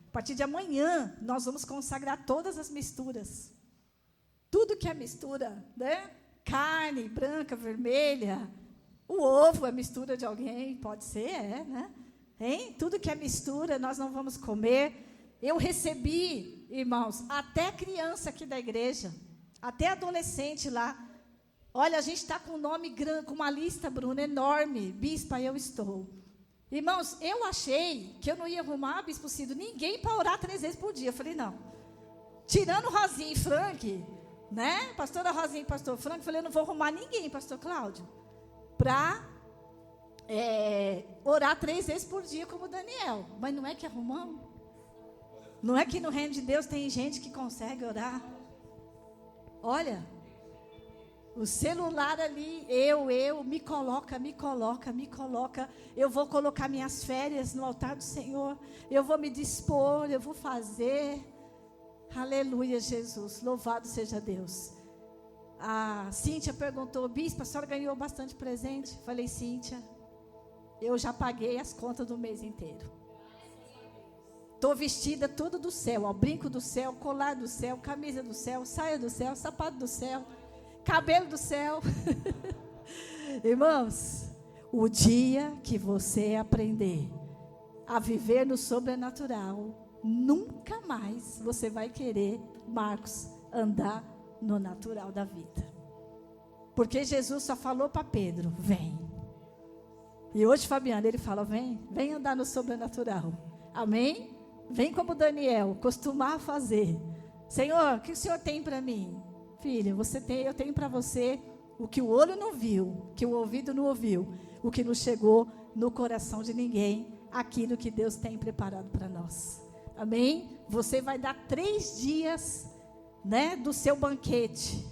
A partir de amanhã, nós vamos consagrar todas as misturas. Tudo que é mistura, né? Carne, branca, vermelha. O ovo é mistura de alguém, pode ser, né? Hein? Tudo que é mistura, nós não vamos comer. Eu recebi, irmãos, até criança aqui da igreja, até adolescente lá. Olha, a gente está com um nome grande, com uma lista, Bruna, enorme. Bispa, eu estou. Irmãos, eu achei que eu não ia arrumar, Bispo Cido, ninguém para orar 3 vezes por dia. Eu falei, não. Tirando Rosinha e Frank, né? Pastora Rosinha e pastor Frank, eu falei, eu não vou arrumar ninguém, pastor Cláudio, para orar 3 vezes por dia como Daniel. Mas não é que arrumamos? Não é que no reino de Deus tem gente que consegue orar? Olha, o celular ali, me coloca. Eu vou colocar minhas férias no altar do Senhor. Eu vou me dispor, eu vou fazer. Aleluia, Jesus. Louvado seja Deus. A Cíntia perguntou, bispa, a senhora ganhou bastante presente? Falei, Cíntia, eu já paguei as contas do mês inteiro. Estou vestida tudo do céu, ó, brinco do céu, colar do céu, camisa do céu, saia do céu, sapato do céu, cabelo do céu. Irmãos, o dia que você aprender a viver no sobrenatural, nunca mais você vai querer, Marcos, andar no natural da vida. Porque Jesus só falou para Pedro, vem. E hoje, Fabiana, ele fala, vem andar no sobrenatural. Amém? Vem como Daniel, costumar fazer. Senhor, o que o Senhor tem para mim? Filha, eu tenho para você o que o olho não viu, que o ouvido não ouviu, o que não chegou no coração de ninguém, aquilo que Deus tem preparado para nós. Amém? Você vai dar 3 dias, né, do seu banquete.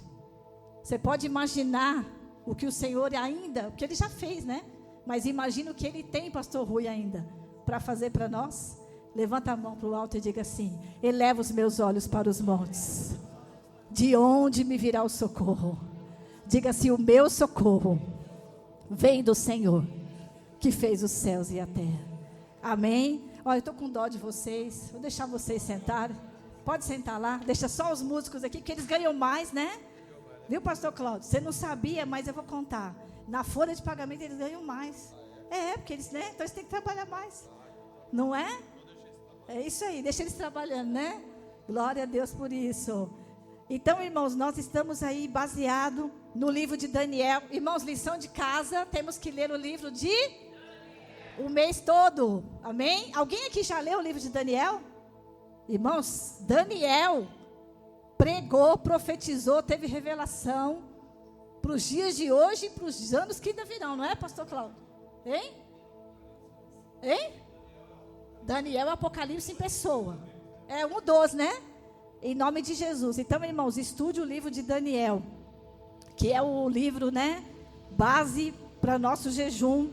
Você pode imaginar o que o Senhor ainda, porque Ele já fez, né? Mas imagina o que Ele tem, pastor Rui, ainda, para fazer para nós. Levanta a mão para o alto e diga assim, eleva os meus olhos para os montes. De onde me virá o socorro? Diga assim, o meu socorro vem do Senhor, que fez os céus e a terra. Amém? Olha, eu estou com dó de vocês, vou deixar vocês sentarem. Pode sentar lá, deixa só os músicos aqui, porque eles ganham mais, né? Viu, pastor Cláudio? Você não sabia, mas eu vou contar. Na folha de pagamento eles ganham mais. Porque eles, né? Então eles têm que trabalhar mais. Não é? É isso aí, deixa eles trabalhando, né? Glória a Deus por isso. Então, irmãos, nós estamos aí baseado no livro de Daniel. Irmãos, lição de casa, temos que ler o livro de o mês todo. Amém? Alguém aqui já leu o livro de Daniel? Irmãos, Daniel pregou, profetizou, teve revelação para os dias de hoje e para os anos que ainda virão, não é, pastor Cláudio? Hein? Daniel, Apocalipse em pessoa. É um dos, né? Em nome de Jesus. Então, irmãos, estude o livro de Daniel, que é o livro, né, base para nosso jejum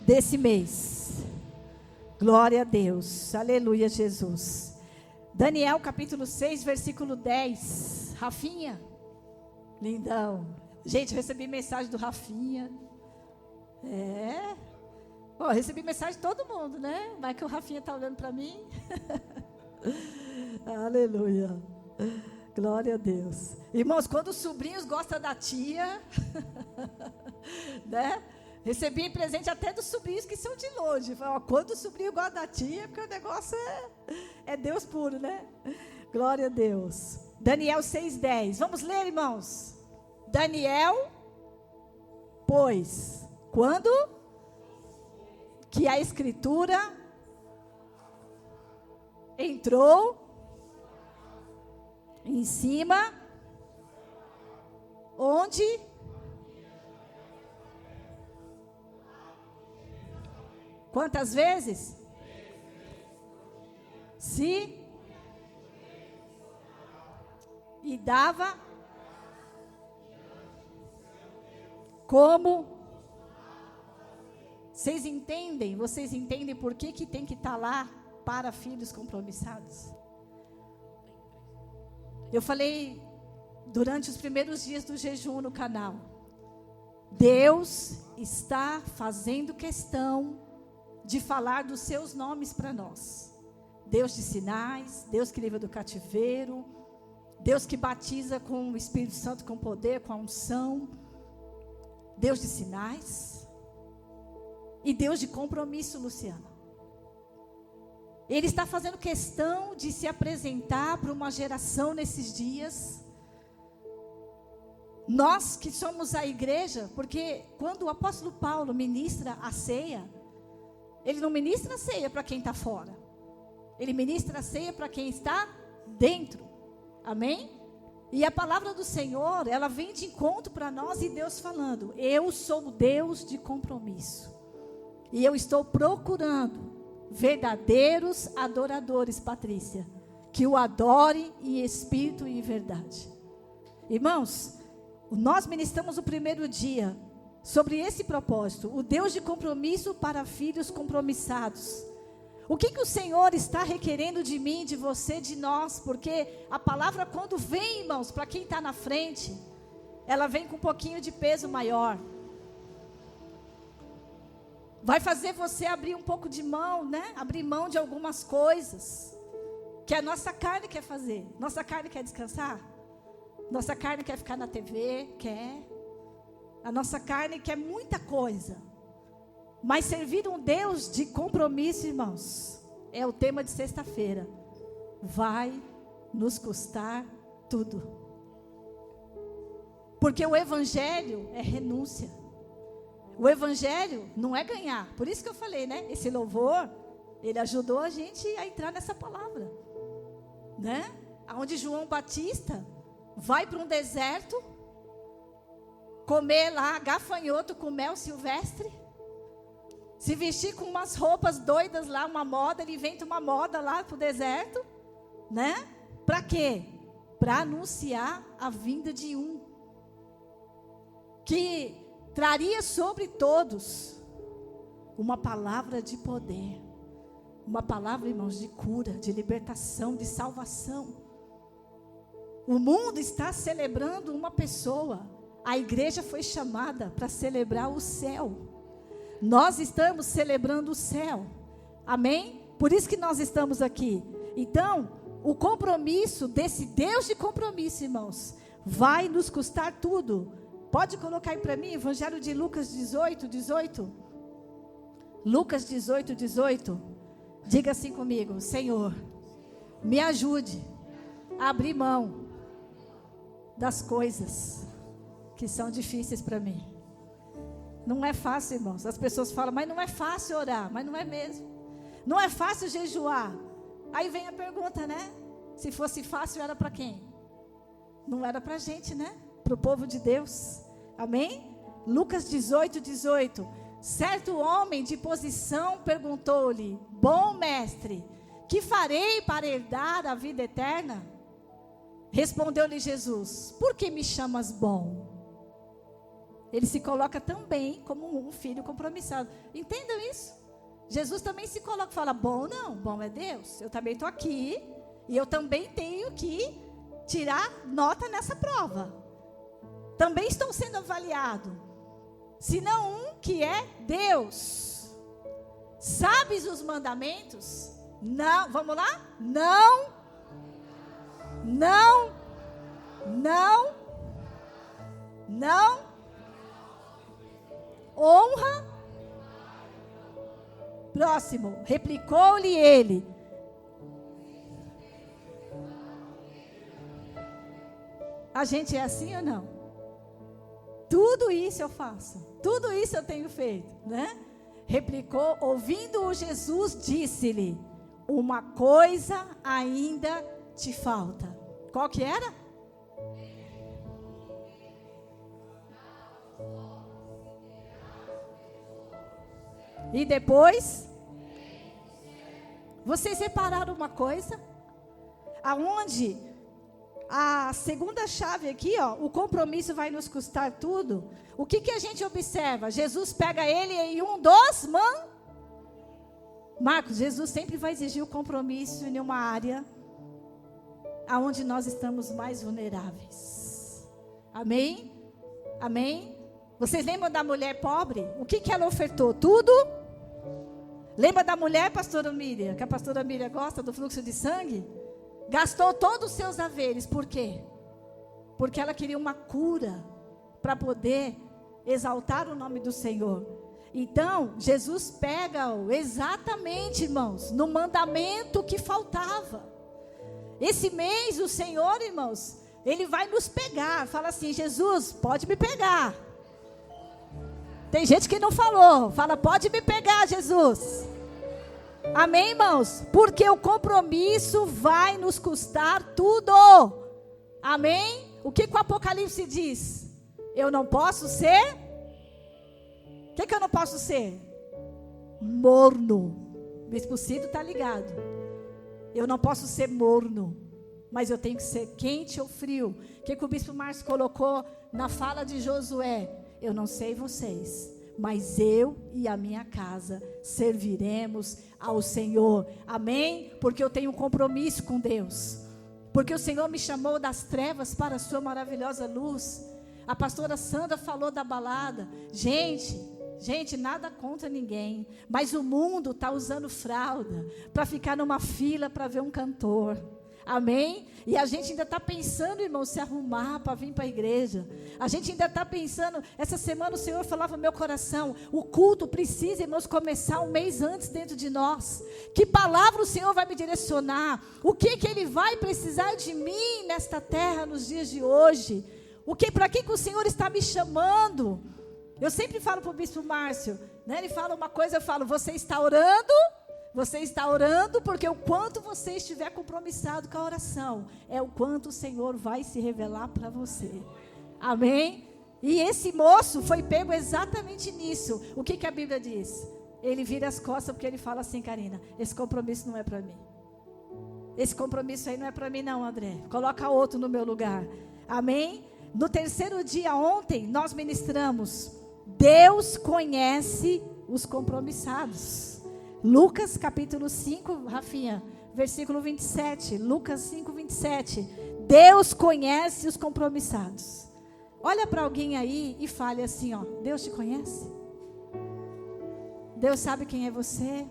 desse mês. Glória a Deus. Aleluia, Jesus. Daniel, capítulo 6, versículo 10. Rafinha. Lindão. Gente, eu recebi mensagem do Rafinha. Recebi mensagem de todo mundo, né? Mas que o Rafinha está olhando para mim. Aleluia. Glória a Deus. Irmãos, quando os sobrinhos gostam da tia, né? Recebi presente até dos sobrinhos que são de longe. Quando o sobrinho gosta da tia, porque o negócio é Deus puro, né? Glória a Deus. Daniel 6:10. Vamos ler, irmãos. Daniel, pois, quando que a escritura entrou em cima, onde quantas vezes? Se e dava como. Vocês entendem por que tem que estar lá para filhos compromissados? Eu falei durante os primeiros dias do jejum no canal. Deus está fazendo questão de falar dos seus nomes para nós. Deus de sinais, Deus que livra do cativeiro, Deus que batiza com o Espírito Santo, com poder, com a unção, Deus de sinais e Deus de compromisso, Luciana. Ele está fazendo questão de se apresentar para uma geração nesses dias. Nós que somos a igreja, porque quando o apóstolo Paulo ministra a ceia, ele não ministra a ceia para quem está fora. Ele ministra a ceia para quem está dentro. Amém? E a palavra do Senhor, ela vem de encontro para nós e Deus falando: eu sou o Deus de compromisso. E eu estou procurando verdadeiros adoradores, Patrícia, que o adorem em espírito e em verdade. Irmãos, nós ministramos o primeiro dia sobre esse propósito, o Deus de compromisso para filhos compromissados. O que o Senhor está requerendo de mim, de você, de nós? Porque a palavra, quando vem, irmãos, para quem está na frente, ela vem com um pouquinho de peso maior. Vai fazer você abrir um pouco de mão, né? Abrir mão de algumas coisas que a nossa carne quer fazer. Nossa carne quer descansar. Nossa carne quer ficar na TV, quer. A nossa carne quer muita coisa. Mas servir um Deus de compromisso, irmãos, é o tema de sexta-feira. Vai nos custar tudo. Porque o evangelho é renúncia. O evangelho não é ganhar. Por isso que eu falei, né? Esse louvor, ele ajudou a gente a entrar nessa palavra, né? Onde João Batista vai para um deserto comer lá gafanhoto com mel silvestre, se vestir com umas roupas doidas lá, uma moda, ele inventa uma moda lá para o deserto, né? Para quê? Para anunciar a vinda de um que traria sobre todos uma palavra de poder, uma palavra, irmãos, de cura, de libertação, de salvação. O mundo está celebrando uma pessoa. A igreja foi chamada para celebrar o céu. Nós estamos celebrando o céu. Amém? Por isso que nós estamos aqui. Então, o compromisso desse Deus de compromisso, irmãos, vai nos custar tudo. Pode colocar aí para mim, Evangelho de Lucas 18. Lucas 18. Diga assim comigo: Senhor, me ajude a abrir mão das coisas que são difíceis para mim. Não é fácil, irmãos. As pessoas falam, mas não é fácil orar. Mas não é mesmo. Não é fácil jejuar. Aí vem a pergunta, né? Se fosse fácil, era para quem? Não era para a gente, né? Para o povo de Deus. Amém? Lucas 18. Certo homem de posição perguntou-lhe: bom mestre, que farei para herdar a vida eterna? Respondeu-lhe Jesus: por que me chamas bom? Ele se coloca também como um filho compromissado. Entendam isso? Jesus também se coloca e fala: bom não, bom é Deus. Eu também estou aqui e eu também tenho que tirar nota nessa prova. Também estou sendo avaliado. Senão um que é Deus. Sabes os mandamentos? Não, vamos lá? Não. Honra. Próximo. Replicou-lhe ele: a gente é assim ou não? Tudo isso eu faço. Tudo isso eu tenho feito, né? Replicou, ouvindo-o Jesus, disse-lhe: uma coisa ainda te falta. Qual que era? E depois? Vocês separaram uma coisa? Aonde a segunda chave aqui, ó, o compromisso vai nos custar tudo. O que a gente observa? Jesus pega ele em um dos Marcos, Jesus sempre vai exigir o compromisso em uma área aonde nós estamos mais vulneráveis. Amém? Amém? Vocês lembram da mulher pobre? O que ela ofertou? Tudo? Lembra da mulher, pastora Miriam, que a pastora Miriam gosta do fluxo de sangue? Gastou todos os seus haveres, por quê? Porque ela queria uma cura, para poder exaltar o nome do Senhor. Então, Jesus pega-o exatamente, irmãos, no mandamento que faltava. Esse mês, o Senhor, irmãos, Ele vai nos pegar. Fala assim, Jesus, pode me pegar. Tem gente que não falou. Fala, pode me pegar, Jesus. Amém, irmãos? Porque o compromisso vai nos custar tudo. Amém? O que o Apocalipse diz? Eu não posso ser... O que eu não posso ser? Morno. O Bispo Cido está ligado. Eu não posso ser morno, mas eu tenho que ser quente ou frio. O que o Bispo Márcio colocou na fala de Josué? Eu não sei vocês, mas eu e a minha casa serviremos ao Senhor. Amém? Porque eu tenho um compromisso com Deus. Porque o Senhor me chamou das trevas para a sua maravilhosa luz. A pastora Sandra falou da balada. Gente, nada contra ninguém, mas o mundo está usando fralda para ficar numa fila para ver um cantor. Amém? E a gente ainda está pensando, irmão, se arrumar para vir para a igreja. A gente ainda está pensando, essa semana o Senhor falava no meu coração, o culto precisa, irmãos, começar um mês antes dentro de nós. Que palavra o Senhor vai me direcionar? O que Ele vai precisar de mim nesta terra nos dias de hoje? Para que o Senhor está me chamando? Eu sempre falo para o Bispo Márcio, né? Ele fala uma coisa, eu falo, você está orando porque o quanto você estiver compromissado com a oração, é o quanto o Senhor vai se revelar para você. Amém? E esse moço foi pego exatamente nisso. O que a Bíblia diz? Ele vira as costas porque ele fala assim, Karina, esse compromisso não é para mim. Esse compromisso aí não é para mim não, André. Coloca outro no meu lugar. Amém? No terceiro dia, ontem, nós ministramos, Deus conhece os compromissados. Lucas capítulo 5, Rafinha, versículo 27. Lucas 5, 27. Deus conhece os compromissados. Olha para alguém aí e fale assim, ó, Deus te conhece? Deus sabe quem é você?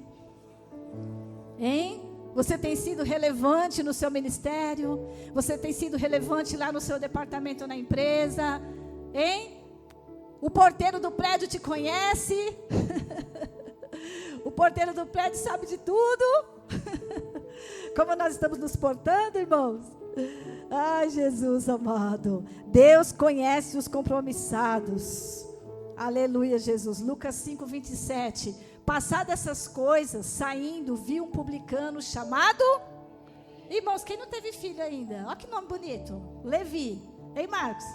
Hein? Você tem sido relevante no seu ministério? Você tem sido relevante lá no seu departamento na empresa? Hein? O porteiro do prédio te conhece? O porteiro do prédio sabe de tudo? Como nós estamos nos portando, irmãos? Ai, Jesus amado. Deus conhece os compromissados. Aleluia, Jesus. Lucas 5, 27. Passadas essas coisas, saindo, viu um publicano chamado... Irmãos, quem não teve filho ainda? Olha que nome bonito. Levi. Ei, Marcos?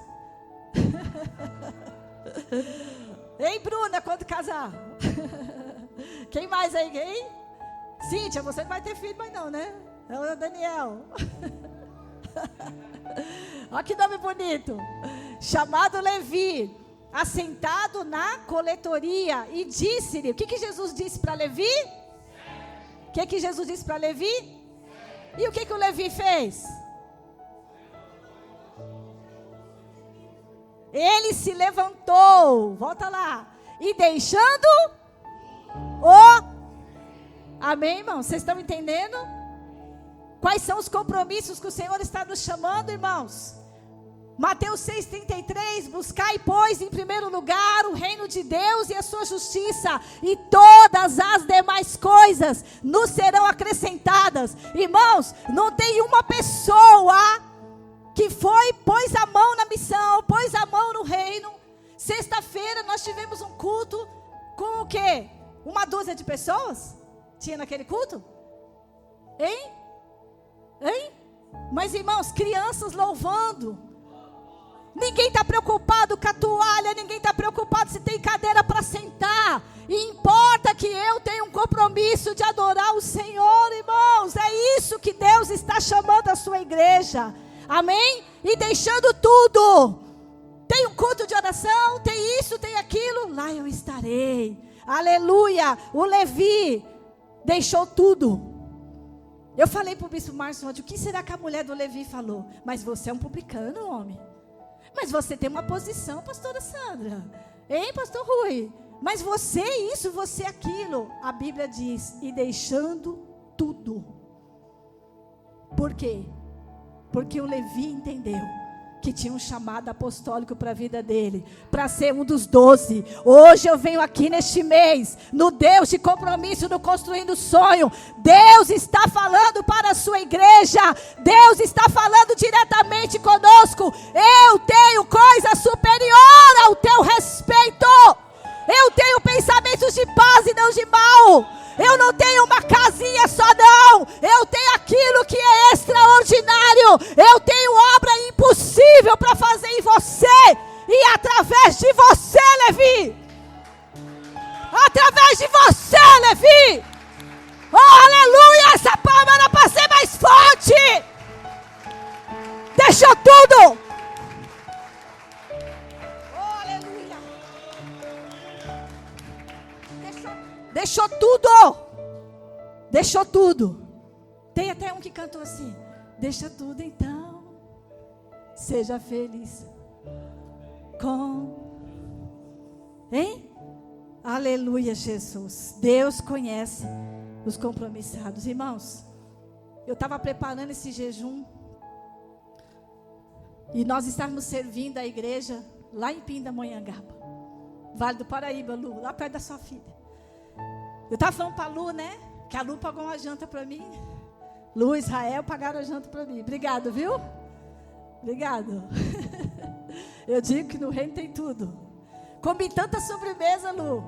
Ei, Bruna, quando casar? Quem mais aí? Hein? Cíntia, você não vai ter filho mais não, né? É o Daniel. Olha que nome bonito. Chamado Levi, assentado na coletoria, e disse-lhe, o que Jesus disse para Levi? O que Jesus disse para Levi? E o que o Levi fez? Ele se levantou, volta lá, e deixando o... Amém, irmãos? Vocês estão entendendo? Quais são os compromissos que o Senhor está nos chamando, irmãos? Mateus 6,33, buscai, pois, em primeiro lugar o reino de Deus e a sua justiça, e todas as demais coisas nos serão acrescentadas. Irmãos, não tem uma pessoa que pôs a mão na missão, pôs a mão no reino. Sexta-feira nós tivemos um culto com o quê? Uma dúzia de pessoas? Tinha naquele culto? Hein? Mas, irmãos, crianças louvando. Ninguém está preocupado com a toalha, ninguém está preocupado se tem cadeira para sentar. E importa que eu tenha um compromisso de adorar o Senhor, irmãos. É isso que Deus está chamando a sua igreja. Amém? E deixando tudo. Tem um culto de oração, tem isso, tem aquilo. Lá eu estarei. Aleluia. O Levi deixou tudo. Eu falei para o Bispo Márcio ontem, o que será que a mulher do Levi falou? Mas você é um publicano, homem. Mas você tem uma posição, pastora Sandra. Hein, pastor Rui? Mas você isso, você aquilo. A Bíblia diz, e deixando tudo. Por quê? Porque o Levi entendeu que tinha um chamado apostólico para a vida dele, para ser um dos 12. Hoje eu venho aqui neste mês, no Deus de compromisso, no Construindo Sonho. Deus está falando para a sua igreja. Deus está falando diretamente conosco. Eu tenho coisa superior ao teu respeito. Eu tenho pensamentos de paz e não de mal. Eu não tenho uma casinha só não. Eu tenho aquilo que é extraordinário. Eu tenho obra impossível para fazer em você. E através de você, Levi. Através de você, Levi. Oh, aleluia. Essa palma era para ser mais forte. Deixou tudo. Oh, aleluia. Deixou tudo. Deixou tudo. Tem até um que cantou assim: deixa tudo então, seja feliz com... Hein? Aleluia, Jesus. Deus conhece os compromissados. Irmãos, eu estava preparando esse jejum e nós estávamos servindo a igreja lá em Pindamonhangaba, Vale do Paraíba, Lu, lá perto da sua filha. Eu estava falando para a Lu, né? Que a Lu pagou uma janta para mim. Lu e Israel pagaram a janta para mim. Obrigado, viu? Obrigado. Eu digo que no reino tem tudo. Comi tanta sobremesa, Lu.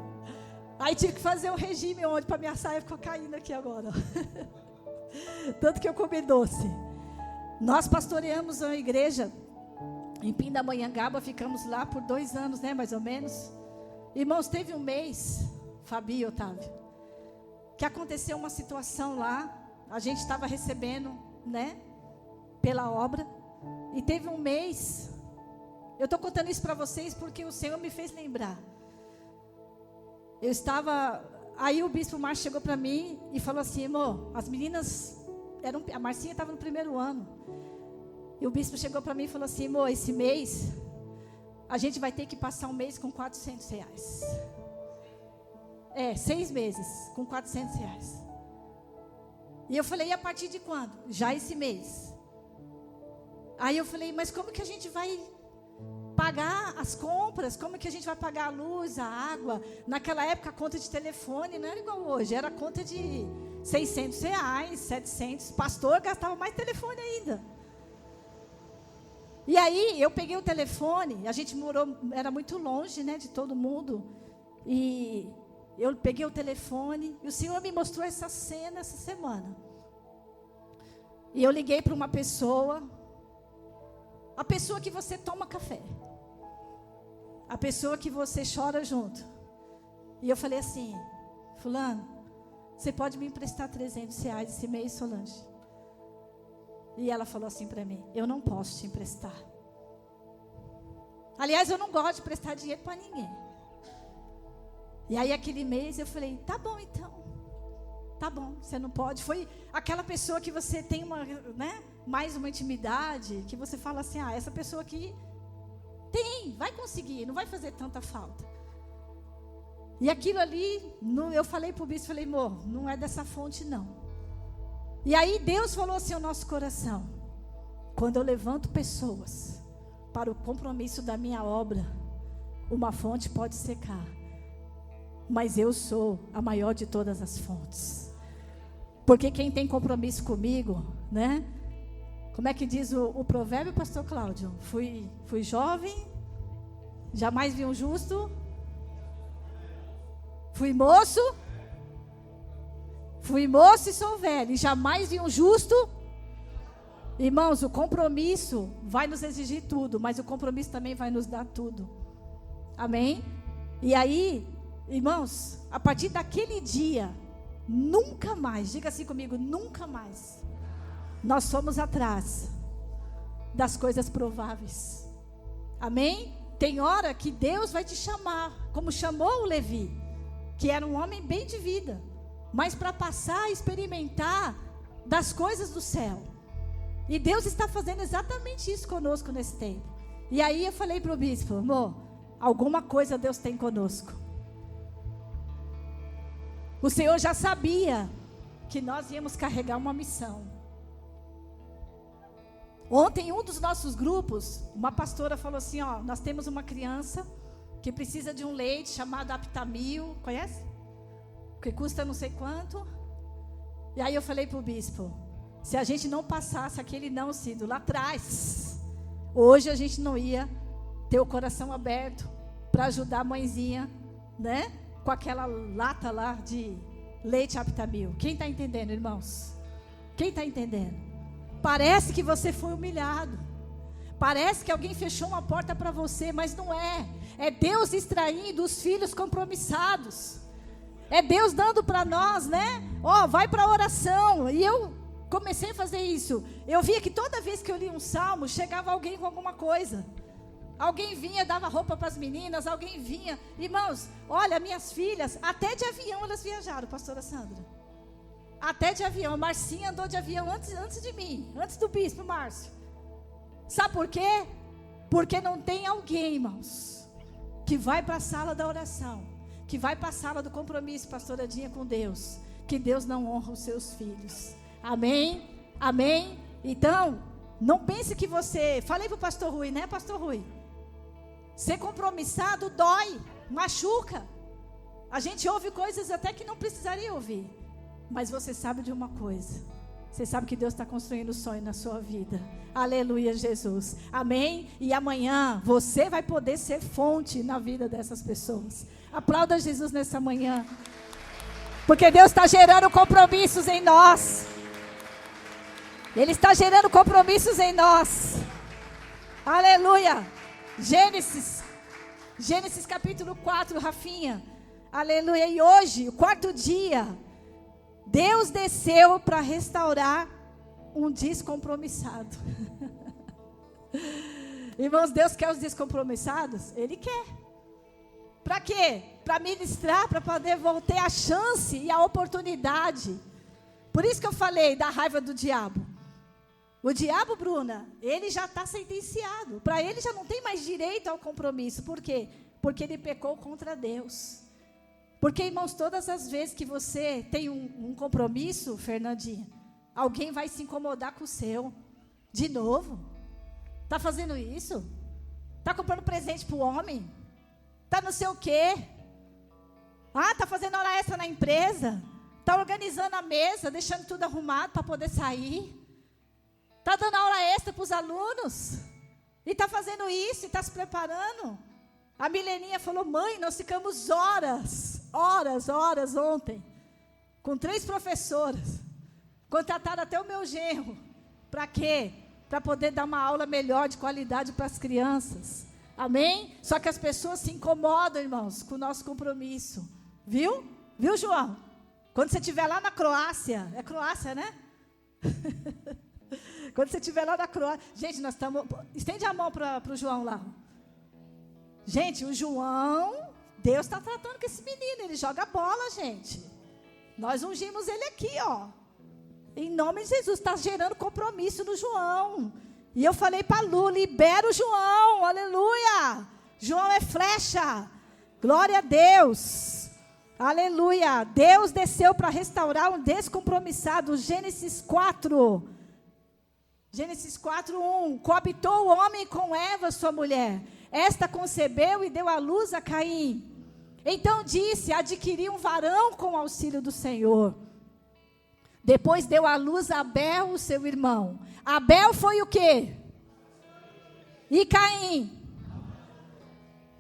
Aí tive que fazer um regime ontem para minha saia ficou caindo aqui agora. Tanto que eu comi doce. Nós pastoreamos uma igreja em Pindamonhangaba. Ficamos lá por 2 anos, né? Mais ou menos. Irmãos, teve um mês, Fabi e Otávio, que aconteceu uma situação lá. A gente estava recebendo, né, pela obra. E teve um mês. Eu estou contando isso para vocês porque o Senhor me fez lembrar. Eu estava... Aí o bispo Márcio chegou para mim e falou assim: amor, as meninas... a Marcinha estava no 1º ano. E o bispo chegou para mim e falou assim: amor, esse mês a gente vai ter que passar um mês com R$400. 6 meses com R$400. E eu falei: e a partir de quando? Já esse mês. Aí eu falei: mas como que a gente vai pagar as compras? Como que a gente vai pagar a luz, a água? Naquela época a conta de telefone não era igual hoje. Era conta de R$600, 700. Pastor gastava mais telefone ainda. E aí eu peguei o telefone. A gente morou, era muito longe, né, de todo mundo. E eu peguei o telefone e o Senhor me mostrou essa cena essa semana. E eu liguei para uma pessoa. A pessoa que você toma café. A pessoa que você chora junto. E eu falei assim: fulano, você pode me emprestar R$300 esse mês, Solange? E ela falou assim para mim: eu não posso te emprestar. Aliás, eu não gosto de prestar dinheiro para ninguém. E aí aquele mês eu falei: tá bom então. Tá bom, você não pode. Foi aquela pessoa que você tem uma, né, mais uma intimidade, que você fala assim: ah, essa pessoa aqui vai conseguir, não vai fazer tanta falta. E aquilo ali, eu falei para o bispo, falei: amor, não é dessa fonte não. E aí Deus falou assim ao nosso coração: quando eu levanto pessoas para o compromisso da minha obra, uma fonte pode secar, mas eu sou a maior de todas as fontes. Porque quem tem compromisso comigo, né? Como é que diz o provérbio, pastor Cláudio? Fui jovem, jamais vi um justo. Fui moço e sou velho, e jamais vi um justo. Irmãos, o compromisso vai nos exigir tudo, mas o compromisso também vai nos dar tudo. Amém? E aí, irmãos, a partir daquele dia, nunca mais, diga assim comigo, nunca mais, nós fomos atrás das coisas prováveis. Amém? Tem hora que Deus vai te chamar, como chamou o Levi, que era um homem bem de vida, mas para passar a experimentar das coisas do céu. E Deus está fazendo exatamente isso conosco nesse tempo. E aí eu falei para o bispo: amor, alguma coisa Deus tem conosco. O Senhor já sabia que nós íamos carregar uma missão. Ontem, um dos nossos grupos, uma pastora falou assim, ó, nós temos uma criança que precisa de um leite chamado Aptamil, conhece? Que custa não sei quanto. E aí eu falei para o bispo, se a gente não passasse aquele não sido lá atrás, hoje a gente não ia ter o coração aberto para ajudar a mãezinha, né? Com aquela lata lá de leite Aptamil. Quem está entendendo, irmãos? Quem está entendendo? Parece que você foi humilhado. Parece que alguém fechou uma porta para você, mas não é. É Deus extraindo os filhos compromissados. É Deus dando para nós, né? Ó, vai para a oração. E eu comecei a fazer isso. Eu via que toda vez que eu lia um salmo, chegava alguém com alguma coisa. Alguém vinha, dava roupa para as meninas, alguém vinha. Irmãos, olha, minhas filhas, até de avião elas viajaram, pastora Sandra. Até de avião. A Marcinha andou de avião antes de mim, antes do bispo Márcio. Sabe por quê? Porque não tem alguém, irmãos, que vai para a sala da oração, que vai para a sala do compromisso, pastora Dinha, com Deus, que Deus não honra os seus filhos. Amém? Amém? Então, não pense que você... Falei para o pastor Rui, né, pastor Rui? Ser compromissado dói, machuca. A gente ouve coisas até que não precisaria ouvir. Mas você sabe de uma coisa. Você sabe que Deus está construindo sonho na sua vida. Aleluia, Jesus. Amém? E amanhã você vai poder ser fonte na vida dessas pessoas. Aplauda Jesus nessa manhã. Porque Deus está gerando compromissos em nós. Ele está gerando compromissos em nós. Aleluia. Gênesis capítulo 4, Rafinha. Aleluia. E hoje, o quarto dia, Deus desceu para restaurar um descompromissado. Irmãos, Deus quer os descompromissados? Ele quer. Para quê? Para ministrar, para poder ter a chance e a oportunidade. Por isso que eu falei da raiva do diabo. O diabo, Bruna, ele já está sentenciado. Para ele já não tem mais direito ao compromisso. Por quê? Porque ele pecou contra Deus. Porque, irmãos, todas as vezes que você tem um compromisso, Fernandinha, alguém vai se incomodar com o seu. De novo? Está fazendo isso? Está comprando presente para o homem? Está não sei o quê? Ah, está fazendo hora extra na empresa? Está organizando a mesa, deixando tudo arrumado para poder sair? Está dando aula extra para os alunos? E está fazendo isso, e está se preparando? A Mileninha falou, mãe, nós ficamos horas ontem, com 3 professoras, contrataram até o meu genro. Para quê? Para poder dar uma aula melhor, de qualidade para as crianças. Amém? Só que as pessoas se incomodam, irmãos, com o nosso compromisso. Viu? Viu, João? Quando você estiver lá na Croácia, é Croácia, né? Quando você estiver lá na Croácia, gente, nós estamos... Estende a mão para o João lá. Gente, o João, Deus está tratando com esse menino, ele joga bola, gente. Nós ungimos ele aqui, ó. Em nome de Jesus, está gerando compromisso no João. E eu falei para a Lu, libera o João, aleluia. João é flecha, glória a Deus. Aleluia, Deus desceu para restaurar um descompromissado. Gênesis 4, 1. Coabitou o homem com Eva, sua mulher. Esta concebeu e deu à luz a Caim. Então disse, adquiri um varão com o auxílio do Senhor. Depois deu à luz a Abel, o seu irmão. Abel foi o quê? E Caim?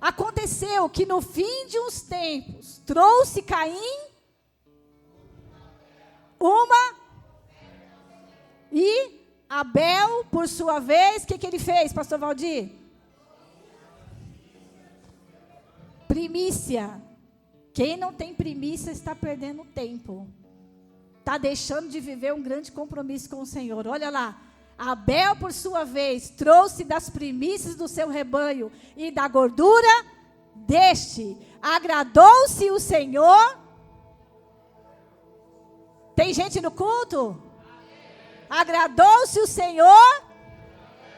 Aconteceu que no fim de uns tempos, trouxe Caim uma... E Abel, por sua vez, o que ele fez, pastor Valdir? Primícia. Quem não tem primícia está perdendo tempo. Está deixando de viver um grande compromisso com o Senhor. Olha lá. Abel, por sua vez, trouxe das primícias do seu rebanho e da gordura deste. Agradou-se o Senhor. Tem gente no culto? Agradou-se o Senhor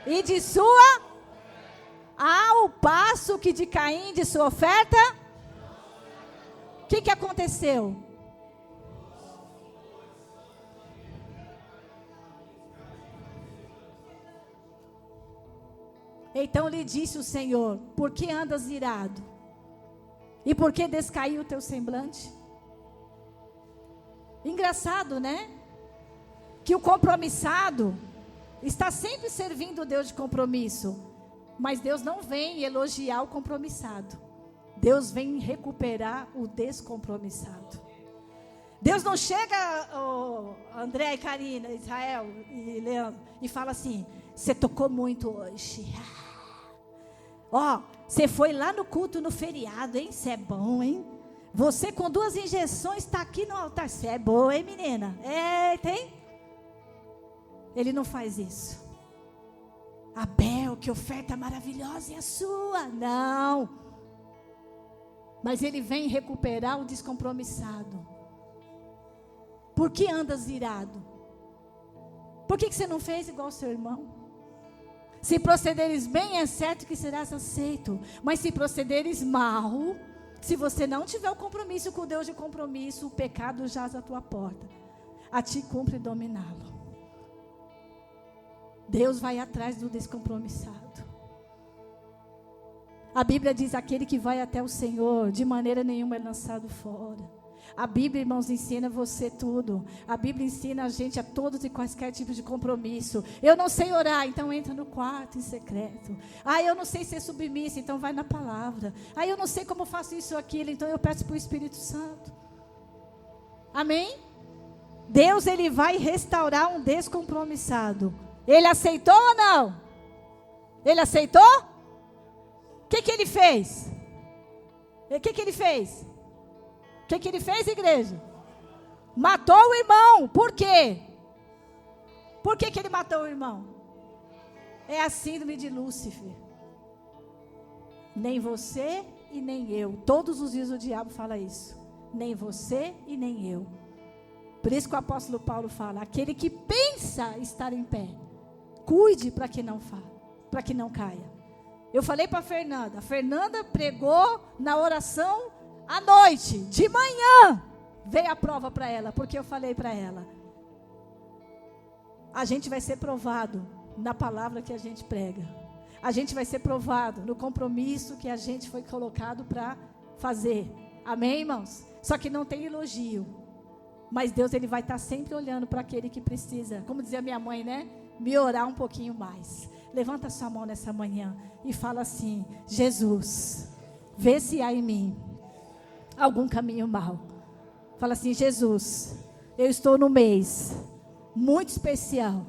e de sua, ao passo que de Caim, de sua oferta, o que aconteceu? Então lhe disse o Senhor: por que andas irado? E por que descaiu o teu semblante? Engraçado, né? Que o compromissado está sempre servindo o Deus de compromisso. Mas Deus não vem elogiar o compromissado. Deus vem recuperar o descompromissado. Deus não chega, André e Karina, Israel e Leandro, e fala assim: você tocou muito hoje. Ó, você foi lá no culto no feriado, hein? Você é bom, hein? Você com 2 injeções está aqui no altar. Você é boa, hein, menina? É, tem? Ele não faz isso. Abel, que oferta maravilhosa é a sua. Não. Mas ele vem recuperar o descompromissado. Por que andas irado? Por que você não fez igual ao seu irmão? Se procederes bem, é certo que serás aceito. Mas se procederes mal, se você não tiver o compromisso com o Deus de compromisso, o pecado jaz à tua porta. A ti cumpre dominá-lo. Deus vai atrás do descompromissado. A Bíblia diz: aquele que vai até o Senhor, de maneira nenhuma é lançado fora. A Bíblia, irmãos, ensina você tudo. A Bíblia ensina a gente a todos e quaisquer tipos de compromisso. Eu não sei orar, então entra no quarto em secreto. Eu não sei ser submissa, então vai na palavra. Eu não sei como faço isso ou aquilo, então eu peço para o Espírito Santo. Amém? Deus, ele vai restaurar um descompromissado. Ele aceitou ou não? Ele aceitou? O que ele fez? O que ele fez? O que ele fez, igreja? Matou o irmão. Por quê? Por que ele matou o irmão? É a síndrome de Lúcifer. Nem você e nem eu. Todos os dias o diabo fala isso. Nem você e nem eu. Por isso que o apóstolo Paulo fala: aquele que pensa estar em pé, cuide para que não caia. Eu falei para a Fernanda pregou na oração à noite, de manhã veio a prova para ela, porque eu falei para ela: a gente vai ser provado na palavra que a gente prega, a gente vai ser provado no compromisso que a gente foi colocado para fazer. Amém, irmãos? Só que não tem elogio, mas Deus, ele vai estar sempre olhando para aquele que precisa, como dizia minha mãe, né? Me orar um pouquinho mais. Levanta sua mão nessa manhã e fala assim: Jesus, vê se há em mim algum caminho mau. Fala assim: Jesus, eu estou no mês muito especial.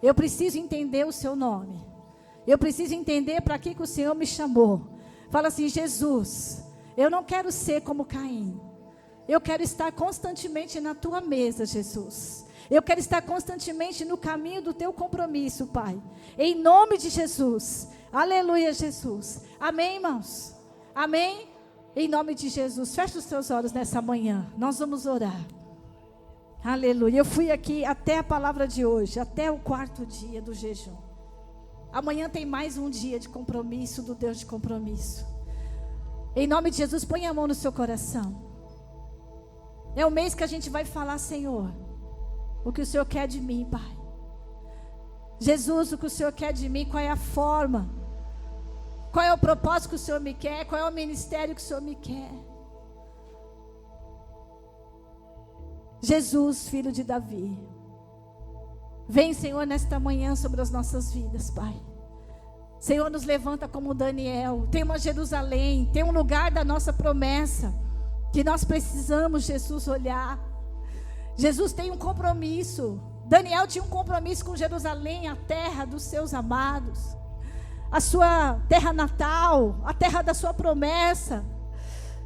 Eu preciso entender o seu nome. Eu preciso entender para que o Senhor me chamou. Fala assim: Jesus, eu não quero ser como Caim. Eu quero estar constantemente na tua mesa, Jesus. Eu quero estar constantemente no caminho do teu compromisso, Pai. Em nome de Jesus. Aleluia, Jesus. Amém, irmãos? Amém? Em nome de Jesus. Feche os teus olhos nessa manhã. Nós vamos orar. Aleluia. Eu fui aqui até a palavra de hoje, até o 4º dia do jejum. Amanhã tem mais um dia de compromisso do Deus de compromisso. Em nome de Jesus, põe a mão no seu coração. É o mês que a gente vai falar: Senhor, o que o Senhor quer de mim, Pai? Jesus, o que o Senhor quer de mim? Qual é a forma? Qual é o propósito que o Senhor me quer? Qual é o ministério que o Senhor me quer? Jesus, filho de Davi, vem, Senhor, nesta manhã sobre as nossas vidas, Pai. Senhor, nos levanta como Daniel. Tem uma Jerusalém, tem um lugar da nossa promessa que nós precisamos, Jesus, olhar. Jesus tem um compromisso. Daniel tinha um compromisso com Jerusalém, a terra dos seus amados, a sua terra natal, a terra da sua promessa.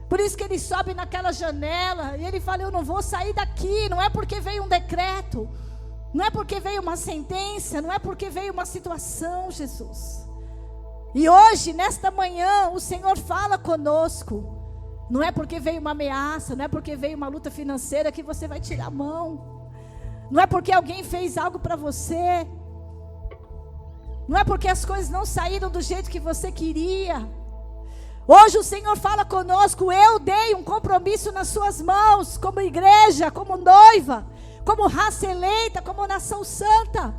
Por isso que ele sobe naquela janela e ele fala: eu não vou sair daqui. Não é porque veio um decreto, não é porque veio uma sentença, não é porque veio uma situação, Jesus. E hoje, nesta manhã, o Senhor fala conosco. Não é porque veio uma ameaça, não é porque veio uma luta financeira que você vai tirar a mão. Não é porque alguém fez algo para você. Não é porque as coisas não saíram do jeito que você queria. Hoje o Senhor fala conosco: eu dei um compromisso nas suas mãos, como igreja, como noiva, como raça eleita, como nação santa.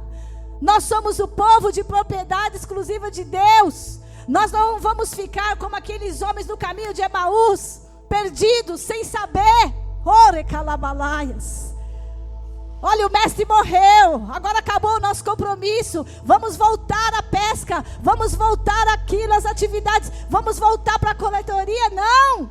Nós somos o povo de propriedade exclusiva de Deus. Nós não vamos ficar como aqueles homens no caminho de Emaús, perdidos, sem saber. Ore calabalaias. Olha, o mestre morreu, agora acabou o nosso compromisso. Vamos voltar à pesca, vamos voltar àquilo, às atividades, vamos voltar para a coletoria? Não!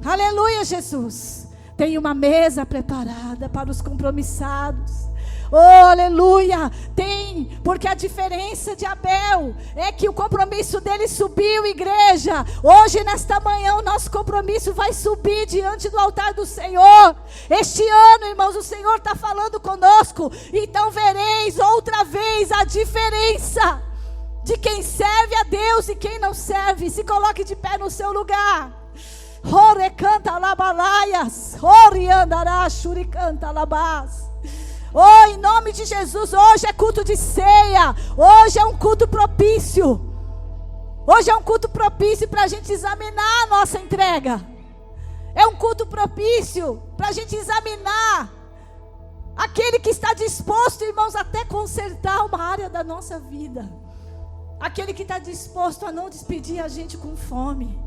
Aleluia, Jesus. Tem uma mesa preparada para os compromissados. Oh, aleluia, tem, porque a diferença de Abel é que o compromisso dele subiu, igreja. Hoje, nesta manhã, o nosso compromisso vai subir diante do altar do Senhor. Este ano, irmãos, o Senhor está falando conosco. Então vereis outra vez a diferença de quem serve a Deus e quem não serve. Se coloque de pé no seu lugar. Ore canta labalaias, ore andará, shuri canta labás. Oh, em nome de Jesus, hoje é culto de ceia. Hoje é um culto propício. Hoje é um culto propício para a gente examinar a nossa entrega. É um culto propício para a gente examinar aquele que está disposto, irmãos, até consertar uma área da nossa vida. Aquele que está disposto a não despedir a gente com fome.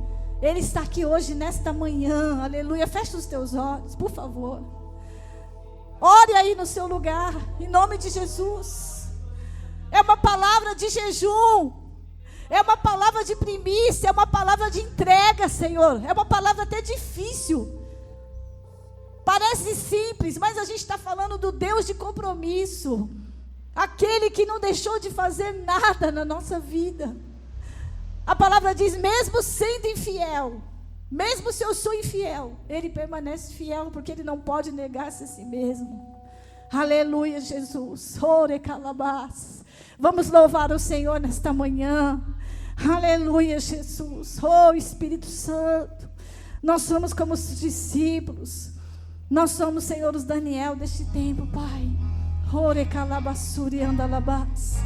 Ele está aqui hoje, nesta manhã. Aleluia. Feche os teus olhos, por favor. Ore aí no seu lugar, em nome de Jesus. É uma palavra de jejum. É uma palavra de primícia. É uma palavra de entrega, Senhor. É uma palavra até difícil. Parece simples, mas a gente está falando do Deus de compromisso. Aquele que não deixou de fazer nada na nossa vida. A palavra diz, mesmo sendo infiel, mesmo se eu sou infiel, Ele permanece fiel, porque Ele não pode negar-se a si mesmo. Aleluia, Jesus. Ore calabás. Vamos louvar o Senhor nesta manhã. Aleluia, Jesus. Oh, Espírito Santo. Nós somos como os discípulos. Nós somos, Senhor, os Daniel deste tempo, Pai. Ore calabassuri andalabás.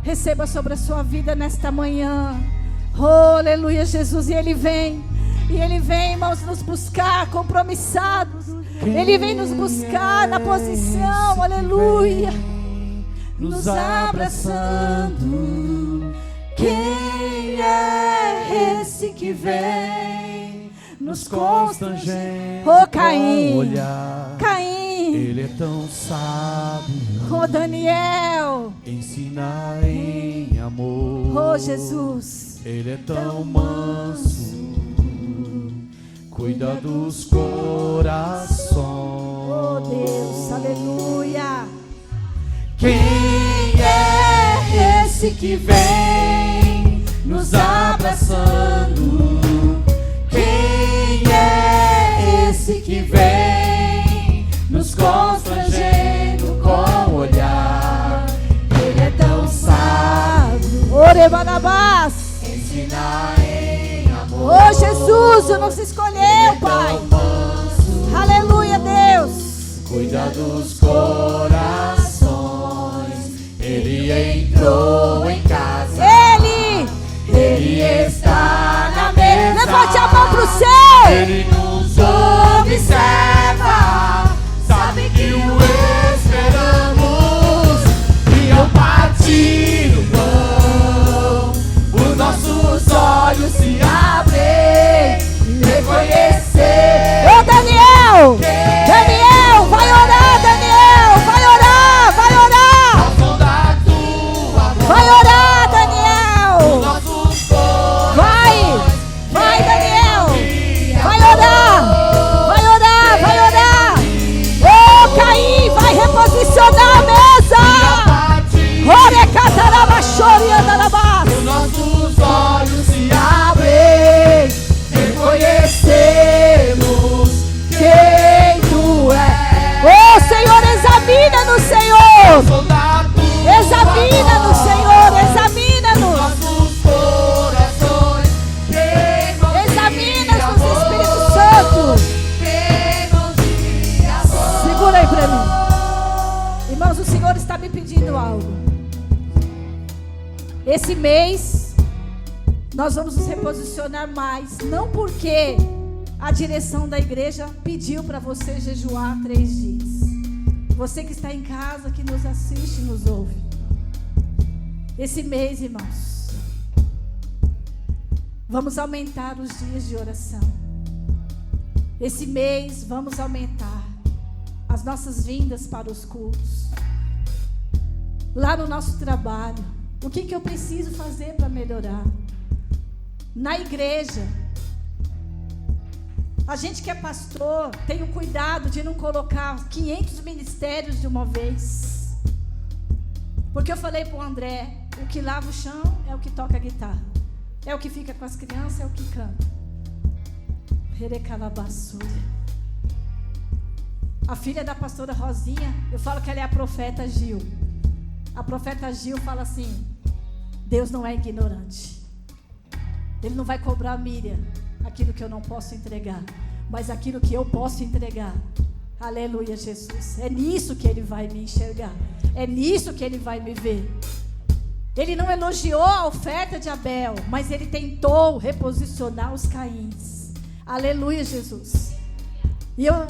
Receba sobre a sua vida nesta manhã. Oh, aleluia, Jesus. E Ele vem, irmãos, nos buscar compromissados. Ele vem nos buscar na posição, aleluia, nos abraçando. Quem é esse que vem nos constrangendo? Oh, Caim, olhar. Caim, Ele é tão sábio. Oh, Daniel, ensina em amor. Oh, Jesus, Ele é tão manso, cuida dos corações. oh Deus, aleluia. Quem é esse que vem nos abraçando? Quem é esse que vem nos constrangendo com o olhar? Ele é tão sábio, Orebanabás, ensina em amor. Oh, Jesus, nos escolheu, Pai. Aleluia, Deus. Cuida dos corações. Ele entrou em casa. Ele está na mesa. Levante a mão pro céu. Ele nos observa. Sabe que o esperamos. E ao partir o pão, os nossos olhos se abrem e reconhecer. Ô, Daniel, Daniel, vai orar, Daniel, vai orar, vai orar. Ao som da tua voz, Vai orar, Daniel. nossos corações. Vai, Daniel. Vai orar, vai orar, vai orar. Ô, Caim, vai reposicionar a mesa. Ore catarabachori andarabás. Os nossos olhos se abrem, reconhecemos quem tu és. Ô, Senhor, examina-nos, Senhor. Examina-nos, Senhor, examina-nos. Nossos corações, Examina-nos, Espírito Santo. Segura aí pra mim. Irmãos, o Senhor está me pedindo algo. Esse mês, nós vamos nos reposicionar mais. Não porque a direção da igreja pediu para você jejuar 3 dias. Você que está em casa, que nos assiste, nos ouve. Esse mês, irmãos, vamos aumentar os dias de oração. Esse mês vamos aumentar as nossas vindas para os cultos. Lá no nosso trabalho, o que eu preciso fazer para melhorar? Na igreja, a gente que é pastor, tem o cuidado de não colocar 500 ministérios de uma vez. Porque eu falei para o André, o que lava o chão é o que toca a guitarra. É o que fica com as crianças, é o que canta. A filha da pastora Rosinha, eu falo que ela é a profeta Gil. A profeta Gil fala assim: Deus não é ignorante. Ele não vai cobrar a Miriam aquilo que eu não posso entregar, mas aquilo que eu posso entregar. Aleluia, Jesus. É nisso que Ele vai me enxergar. É nisso que Ele vai me ver. Ele não elogiou a oferta de Abel, mas Ele tentou reposicionar os Caíns. Aleluia, Jesus. E eu,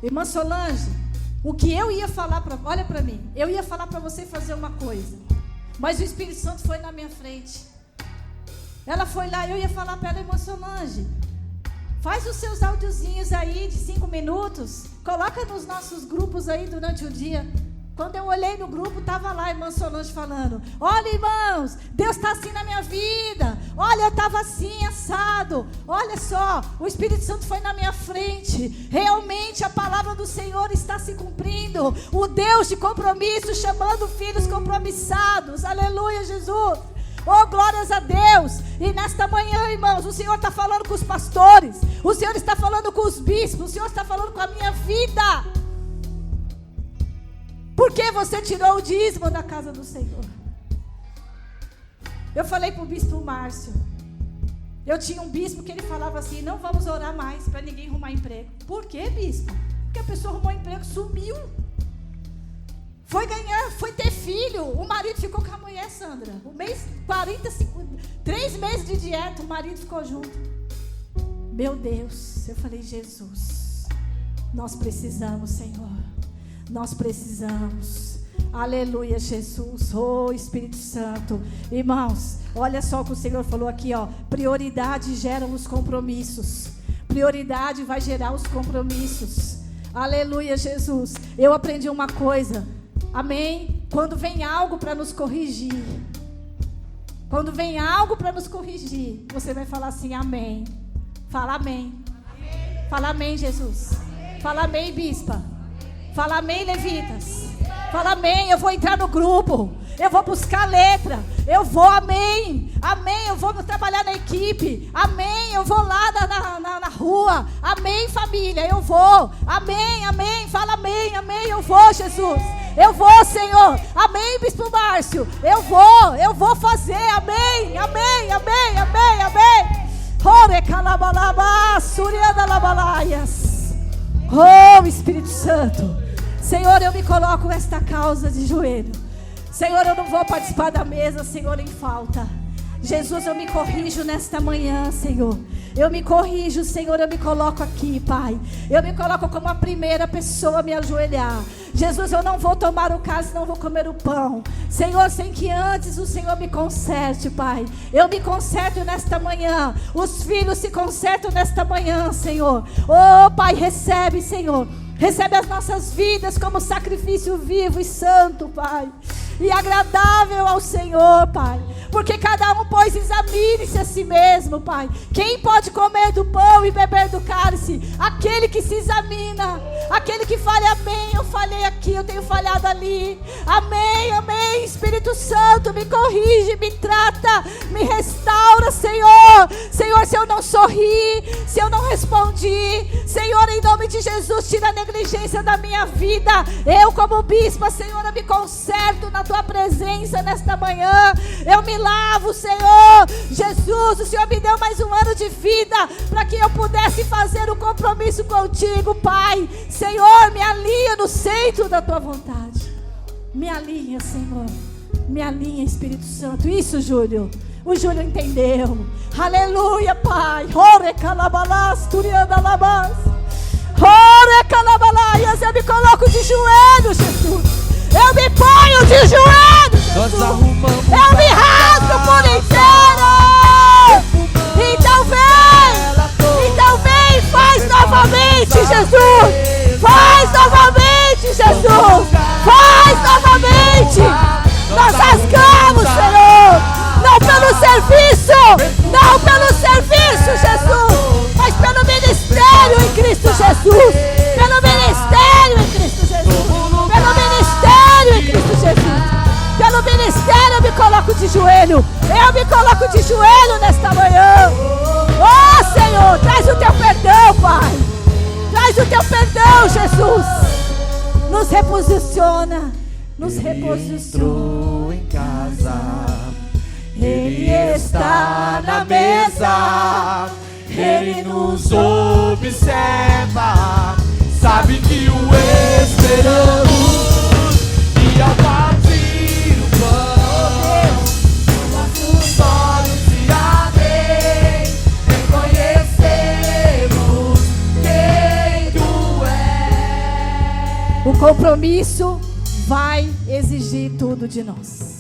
irmã Solange, o que eu ia falar olha para mim, eu ia falar para você fazer uma coisa, mas o Espírito Santo foi na minha frente. Ela foi lá, eu ia falar para ela, irmã Solange, faz os seus áudiozinhos aí de 5 minutos, coloca nos nossos grupos aí durante o dia. Quando eu olhei no grupo, estava lá a irmã Solange falando: olha, irmãos, Deus está assim na minha vida. Olha, eu estava assim, assado. Olha só, o Espírito Santo foi na minha frente. Realmente a palavra do Senhor está se cumprindo. O Deus de compromisso chamando filhos compromissados. Aleluia, Jesus. Oh, glórias a Deus. E nesta manhã, irmãos, o Senhor está falando com os pastores. O Senhor está falando com os bispos. O Senhor está falando com a minha vida. Por que você tirou o dízimo da casa do Senhor? Eu falei para o bispo Márcio. Eu tinha um bispo que ele falava assim: não vamos orar mais para ninguém arrumar emprego. Por que, bispo? Porque a pessoa arrumou emprego, sumiu. Foi ganhar, foi ter filho. O marido ficou com a mulher, Sandra. 3 meses de dieta, o marido ficou junto. Meu Deus, eu falei: Jesus, nós precisamos, Senhor. Nós precisamos. Aleluia, Jesus. Oh, Espírito Santo. Irmãos, olha só o que o Senhor falou aqui, ó. Prioridade gera os compromissos. Prioridade vai gerar os compromissos. Aleluia, Jesus. Eu aprendi uma coisa. Amém? Quando vem algo para nos corrigir. Quando vem algo para nos corrigir, você vai falar assim: amém. Fala amém. Amém. Fala amém, Jesus. Amém. Fala amém, bispa. Fala amém, levitas. Fala amém, eu vou entrar no grupo. Eu vou buscar letra. Eu vou, amém. Amém, eu vou trabalhar na equipe. Amém, eu vou lá na rua. Amém, família, eu vou. Amém, amém, fala amém, amém, eu vou, Jesus. Eu vou, Senhor. Amém, bispo Márcio. Eu vou fazer. Amém, amém, amém, amém, amém. Ore calabalaba, surianda labalaias. Oh, Espírito Santo. Senhor, eu me coloco nesta causa de joelho. Senhor, eu não vou participar da mesa, Senhor, em falta. Jesus, eu me corrijo nesta manhã, Senhor. Eu me corrijo, Senhor, eu me coloco aqui, Pai. Eu me coloco como a primeira pessoa a me ajoelhar. Jesus, eu não vou tomar o cálice, não vou comer o pão. Senhor, sem que antes o Senhor me conserte, Pai. Eu me conserto nesta manhã. Os filhos se consertam nesta manhã, Senhor. Oh, Pai, recebe, Senhor. Recebe as nossas vidas como sacrifício vivo e santo, Pai. E agradável ao Senhor, Pai. Porque cada um, pois, examine-se a si mesmo, Pai. Quem pode comer do pão e beber do cálice? Aquele que se examina. Aquele que fala, amém, eu falhei aqui, eu tenho falhado ali. Amém, amém. Espírito Santo, me corrige, me trata, me restaura, Senhor. Senhor, se eu não sorri, se eu não respondi, Senhor, em nome de Jesus, tira a negligência da minha vida. Eu, como bispa, Senhor, eu me conserto na tua presença nesta manhã. Eu me lavo, Senhor. Jesus, o Senhor me deu mais um ano de vida para que eu pudesse fazer um compromisso contigo, Pai. Senhor, me alinha no centro da tua vontade. Me alinha, Senhor. Me alinha, Espírito Santo. Isso, Júlio. O Júlio entendeu. Aleluia, Pai. Ore calabalas, turianda labas. Ore calabalaias. Eu me coloco de joelhos, Jesus. Eu me ponho de joelhos, Jesus. Eu me Não pelo serviço, Jesus, mas pelo ministério em Cristo Jesus. Pelo ministério em Cristo Jesus. Pelo ministério em Cristo Jesus. Pelo ministério eu me coloco de joelho. Eu me coloco de joelho nesta manhã. Oh, Senhor, traz o teu perdão, Pai. Traz o teu perdão, Jesus. Nos reposiciona. Nos reposiciona. Em casa, Ele está na mesa, Ele nos observa, sabe que o esperamos, e ao partir o pão, nossos olhos se abrem, reconhecemos quem Tu és. O compromisso vai exigir tudo de nós.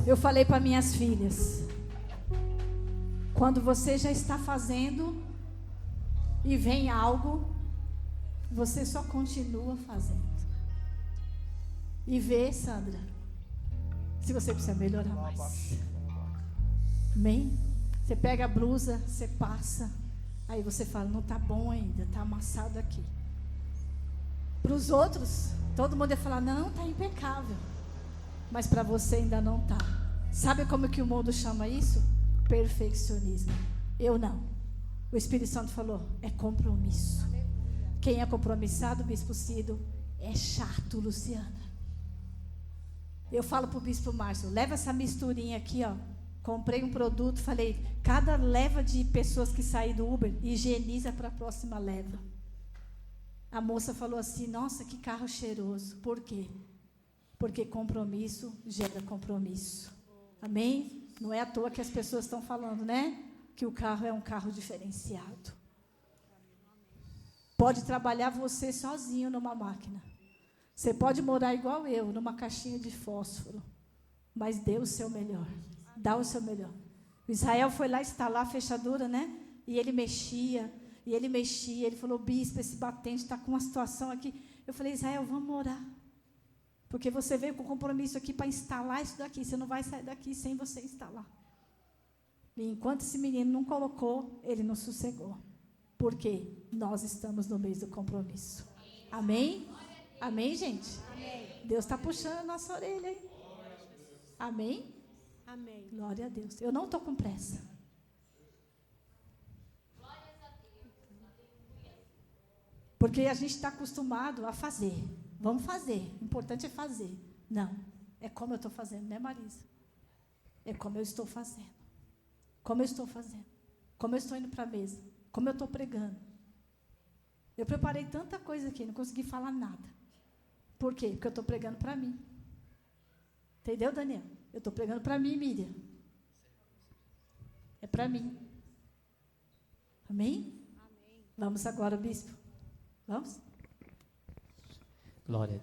Eu falei para minhas filhas, quando você já está fazendo e vem algo, você só continua fazendo. E vê, Sandra, se você precisa melhorar mais. Amém? Você pega a blusa, você passa, aí você fala, não está bom ainda, está amassado aqui. Para os outros, todo mundo ia falar, não, está impecável. Mas para você ainda não está. Sabe como que o mundo chama isso? Perfeccionismo. Eu não. O Espírito Santo falou, é compromisso. Quem é compromissado, Bispo Cido, é chato, Luciana. Eu falo para o Bispo Márcio, leva essa misturinha aqui, ó. Comprei um produto, falei, cada leva de pessoas que sair do Uber, higieniza para a próxima leva. A moça falou assim, nossa, que carro cheiroso. Por quê? Porque compromisso gera compromisso. Amém? Não é à toa que as pessoas estão falando, né? Que o carro é um carro diferenciado. Pode trabalhar você sozinho numa máquina. Você pode morar igual eu, numa caixinha de fósforo. Mas dê o seu melhor. Dá o seu melhor. O Israel foi lá instalar a fechadura, né? E ele mexia. Ele falou, bispo, esse batente está com uma situação aqui. Eu falei, Israel, vamos orar. Porque você veio com compromisso aqui para instalar isso daqui. Você não vai sair daqui sem você instalar. E enquanto esse menino não colocou, ele não sossegou. Por quê? Nós estamos no meio do compromisso. Amém? Amém, gente? Amém. Deus está puxando a nossa orelha aí. Amém? Amém. Glória a Deus. Eu não estou com pressa. Porque a gente está acostumado a fazer. Vamos fazer. O importante é fazer. Não. É como eu estou fazendo, né, Marisa? É como eu estou fazendo. Como eu estou fazendo. Como eu estou indo para a mesa. Como eu estou pregando. Eu preparei tanta coisa aqui, não consegui falar nada. Por quê? Porque eu estou pregando para mim. Entendeu, Daniel? Eu estou pregando para mim, Miriam. É para mim. Amém? Amém? Vamos agora, bispo. Vamos? Glória a Deus.